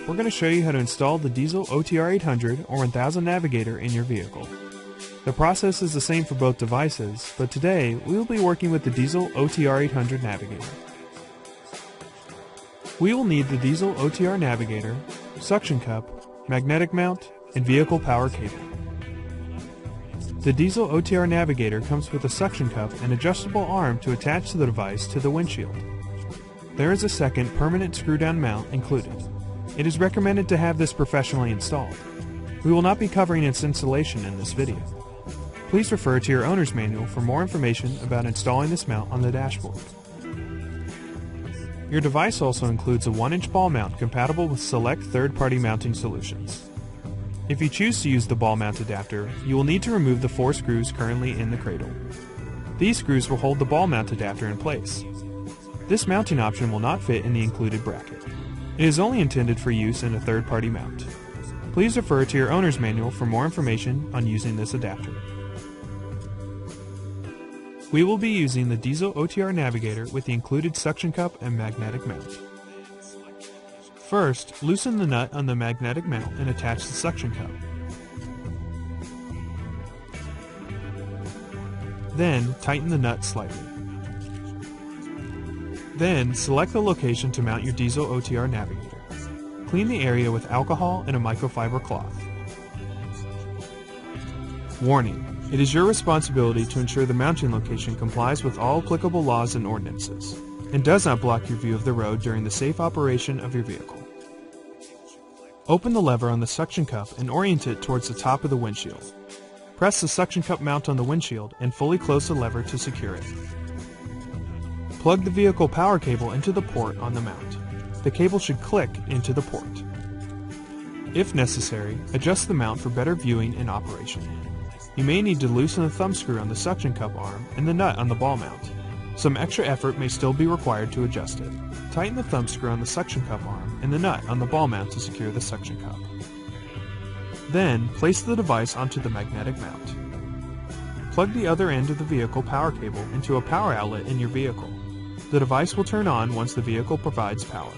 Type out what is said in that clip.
we're going to show you how to install the dēzl OTR800 or 1000 Navigator in your vehicle. The process is the same for both devices, but today we will be working with the dēzl OTR800 Navigator. We will need the dēzl OTR Navigator, suction cup, magnetic mount, and vehicle power cable. The dēzl OTR Navigator comes with a suction cup and adjustable arm to attach the device to the windshield. There is a second permanent screw-down mount included. It is recommended to have this professionally installed. We will not be covering its installation in this video. Please refer to your owner's manual for more information about installing this mount on the dashboard. Your device also includes a 1-inch ball mount compatible with select third-party mounting solutions. If you choose to use the ball mount adapter, you will need to remove the 4 screws currently in the cradle. These screws will hold the ball mount adapter in place. This mounting option will not fit in the included bracket. It is only intended for use in a third-party mount. Please refer to your owner's manual for more information on using this adapter. We will be using the dēzl OTR Navigator with the included suction cup and magnetic mount. First, loosen the nut on the magnetic mount and attach the suction cup. Then, tighten the nut slightly. Then, select the location to mount your dēzl OTR Navigator. Clean the area with alcohol and a microfiber cloth. Warning: it is your responsibility to ensure the mounting location complies with all applicable laws and ordinances, and does not block your view of the road during the safe operation of your vehicle. Open the lever on the suction cup and orient it towards the top of the windshield. Press the suction cup mount on the windshield and fully close the lever to secure it. Plug the vehicle power cable into the port on the mount. The cable should click into the port. If necessary, adjust the mount for better viewing and operation. You may need to loosen the thumb screw on the suction cup arm and the nut on the ball mount. Some extra effort may still be required to adjust it. Tighten the thumb screw on the suction cup arm and the nut on the ball mount to secure the suction cup. Then, place the device onto the magnetic mount. Plug the other end of the vehicle power cable into a power outlet in your vehicle. The device will turn on once the vehicle provides power.